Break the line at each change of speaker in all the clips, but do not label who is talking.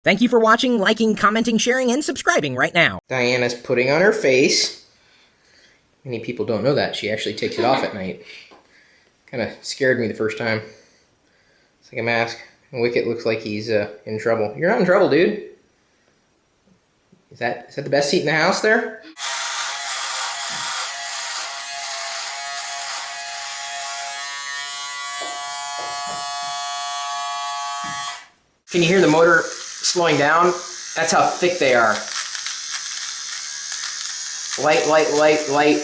Thank you for watching, liking, commenting, sharing, and subscribing right now. Diana's putting on her face. Many people don't know that. She actually takes it off at night. Kind of scared me the first time. It's like a mask. And Wicket looks like he's in trouble. You're not in trouble, dude. Is that the best seat in the house there? Can you hear the motor slowing down? That's how thick they are. Light, light, light, light.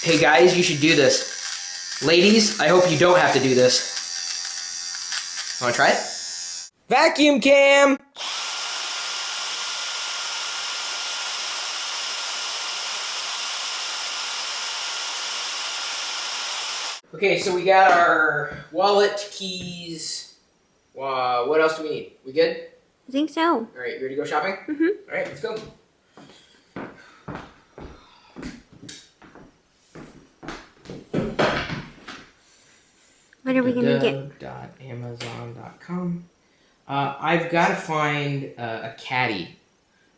Hey guys, you should do this. Ladies, I hope you don't have to do this. Wanna try it? Vacuum cam! Okay, so we got our wallet, keys. What else do we need? We good?
I think so.
All right, you ready to go shopping?
Mm-hmm.
All right, let's go.
What are we gonna get?
Amazon.com. I've got to find a caddy.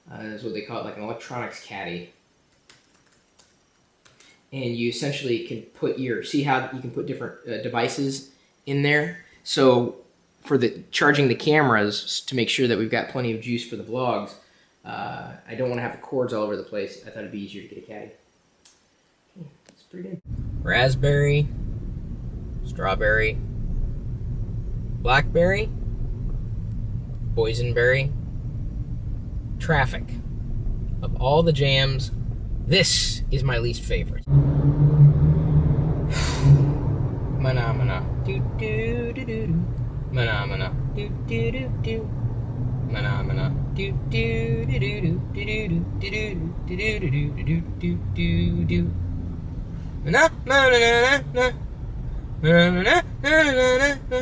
That's what they call it, like an electronics caddy. And you essentially can put see how you can put different devices in there. So for charging the cameras, to make sure that we've got plenty of juice for the vlogs, I don't want to have the cords all over the place. I thought it'd be easier to get a caddy. Okay, that's pretty good. Raspberry, strawberry, blackberry, boysenberry, traffic. Of all the jams, this is my least favorite. Mana mana do do do do. Mana mana do do do do. Mana mana do do do do do do do do do do do do do. Mana mana na na. Mana na na na na.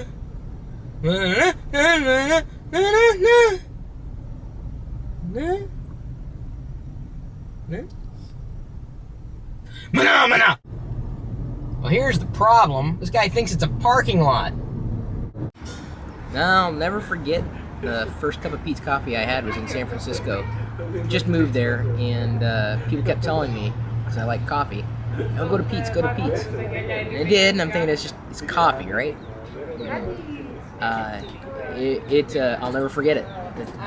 Mana na na na na na. Phenomena! Well, here's the problem. This guy thinks it's a parking lot. Now, I'll never forget the first cup of Pete's coffee I had was in San Francisco. Just moved there, and people kept telling me, because I like coffee, oh, go to Pete's, go to Pete's. And I did, and I'm thinking it's coffee, right? I'll never forget it.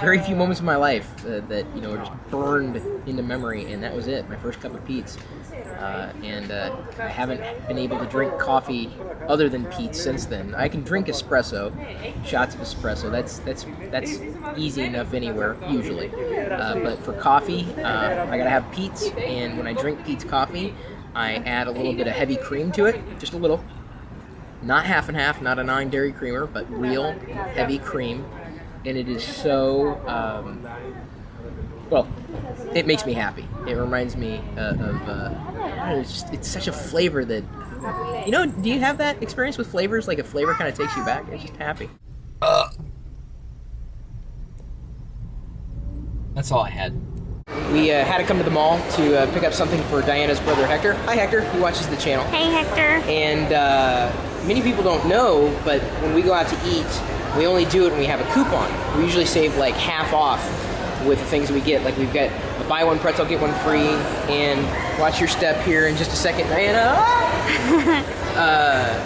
Very few moments of my life that were just burned into memory, and that was it. My first cup of Pete's, and I haven't been able to drink coffee other than Pete's since then. I can drink espresso, shots of espresso. That's easy enough anywhere usually. But for coffee, I gotta have Pete's, and when I drink Pete's coffee, I add a little bit of heavy cream to it, just a little. Not half and half, not a 9 dairy creamer, but real heavy cream. And it is so, well, it makes me happy. It reminds me it's such a flavor that, do you have that experience with flavors? Like a flavor kind of takes you back? It's just happy. That's all I had. We had to come to the mall to pick up something for Diana's brother Hector. Hi Hector, he watches the channel.
Hey Hector.
And many people don't know, but when we go out to eat, we only do it when we have a coupon. We usually save like half off with the things we get. Like we've got a buy one pretzel, get one free, and watch your step here in just a second, Diana.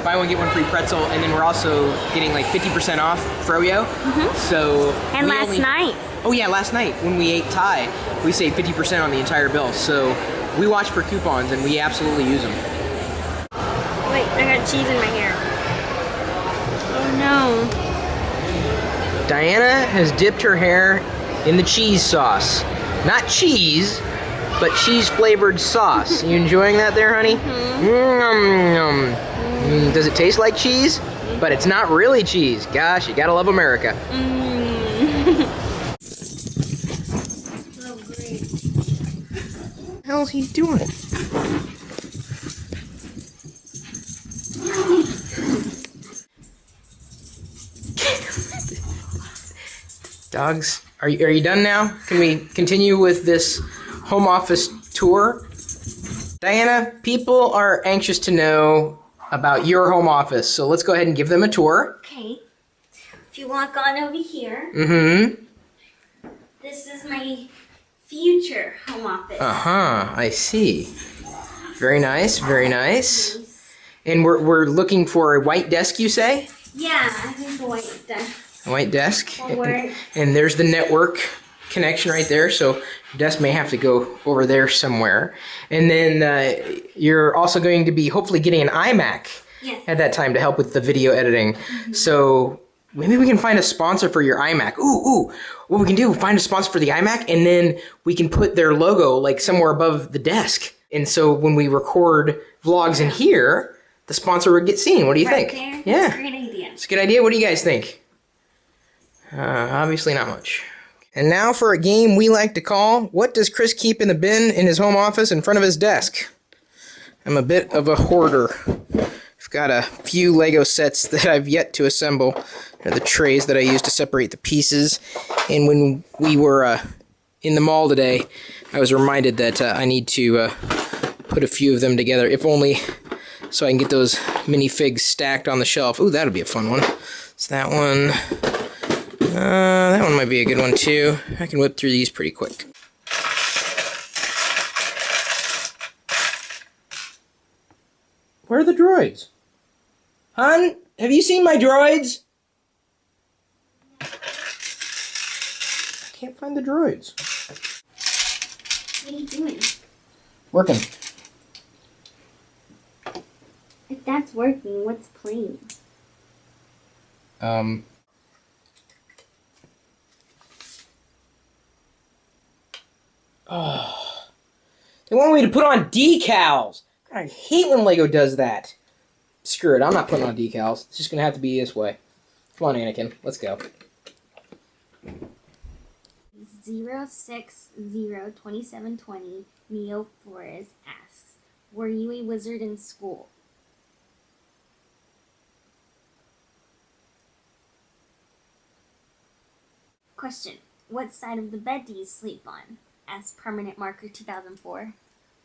Buy one, get one free pretzel, and then we're also getting like 50% off Froyo. Mm-hmm. So
and last night.
Oh yeah, last night when we ate Thai, we saved 50% on the entire bill. So we watch for coupons and we absolutely use them.
Wait, I got cheese in my hair. Oh no.
Diana has dipped her hair in the cheese sauce. Not cheese, but cheese-flavored sauce. You enjoying that there, honey? Mm-hmm. Does it taste like cheese? But it's not really cheese. Gosh, you gotta love America.
Oh, great.
What the hell is he doing? Dogs, are you done now? Can we continue with this home office tour? Diana, people are anxious to know about your home office, so let's go ahead and give them a tour.
Okay. If you walk on over here, this is my future home office.
I see. Very nice, very nice. And we're looking for a white desk, you say?
Yeah, I think a white desk.
A white desk.
Will work.
And there's the network connection right there, so your desk may have to go over there somewhere. And then you're also going to be hopefully getting an iMac at that time to help with the video editing. So maybe we can find a sponsor for your iMac. Ooh, what we can do, find a sponsor for the iMac, and then we can put their logo like somewhere above the desk. And so when we record vlogs in here, the sponsor would get seen. What do you think?
There?
Yeah.
That's a great idea.
It's a good idea. What do you guys think? Obviously not much. And now for a game we like to call, what does Chris keep in the bin in his home office in front of his desk? I'm a bit of a hoarder. I've got a few Lego sets that I've yet to assemble. They're the trays that I use to separate the pieces. And when we were in the mall today, I was reminded that I need to put a few of them together, if only so I can get those minifigs stacked on the shelf. Ooh, that'll be a fun one. It's that one. That one might be a good one too. I can whip through these pretty quick. Where are the droids? Hon, have you seen my droids? I can't find the droids.
What are you doing?
Working.
If that's working, what's playing?
Oh, they want me to put on decals. God, I hate when Lego does that. Screw it, I'm not putting on decals. It's just gonna have to be this way. Come on, Anakin, let's go.
0602720 Neo Flores asks, were you a wizard in school? Question, what side of the bed do you sleep on? Asks Permanent Marker 2004.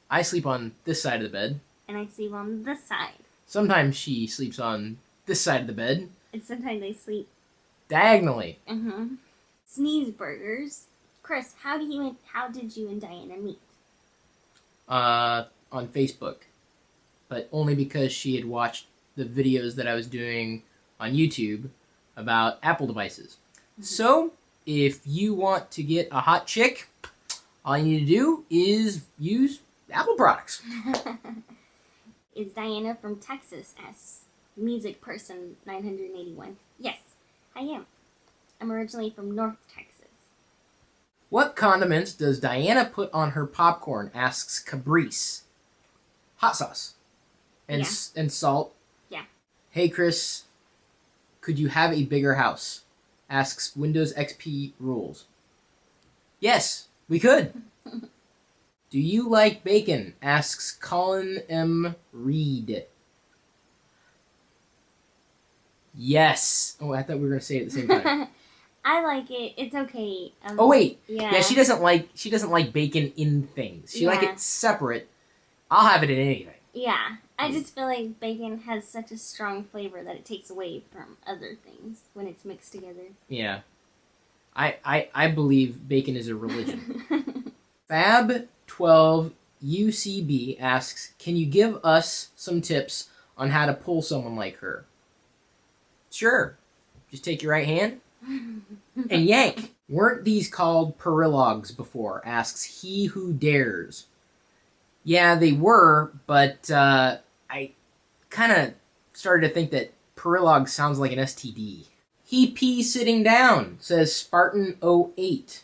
I sleep on this side of the bed.
And I sleep on this side.
Sometimes she sleeps on this side of the bed.
And sometimes I sleep
diagonally.
Sneeze burgers. Chris, how did you and Diana meet?
On Facebook. But only because she had watched the videos that I was doing on YouTube about Apple devices. So, if you want to get a hot chick, all you need to do is use Apple products.
Is Diana from Texas? Asks Music Person 981. Yes, I am. I'm originally from North Texas.
What condiments does Diana put on her popcorn? Asks Cabrice. Hot sauce. And salt.
Yeah.
Hey Chris, could you have a bigger house? Asks Windows XP Rules. Yes, we could. Do you like bacon? Asks Colin M. Reed. Yes. Oh, I thought we were going to say it at the same time.
I like it. It's okay.
Oh wait.
Yeah.
She doesn't like bacon in things. She like it separate. I'll have it in anything.
Yeah. I just feel like bacon has such a strong flavor that it takes away from other things when it's mixed together.
Yeah. I believe bacon is a religion. Fab12 UCB asks, can you give us some tips on how to pull someone like her? Sure. Just take your right hand and yank. Weren't these called Pirillogs before? Asks He Who Dares. Yeah, they were, but I kind of started to think that Pirillog sounds like an STD. He pees sitting down, says Spartan08.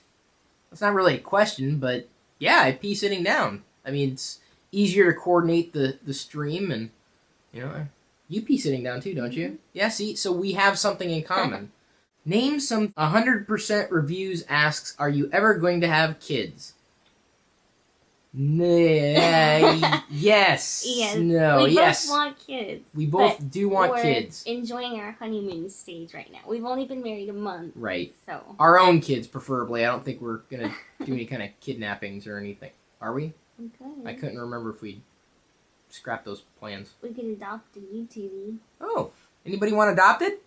That's not really a question, but yeah, I pee sitting down. I mean, it's easier to coordinate the stream, and, you know, you pee sitting down too, don't you? Yeah, see, so we have something in common. Name some 100% reviews asks, are you ever going to have kids? Yes. No.
We
yes.
both want kids.
We both do want kids.
We're enjoying our honeymoon stage right now. We've only been married a month.
Right.
So.
Our own kids, preferably. I don't think we're going to do any kind of kidnappings or anything. Are we?
We could.
I couldn't remember if we scrapped those plans.
We could adopt a YouTubie.
Oh. Anybody want adopted?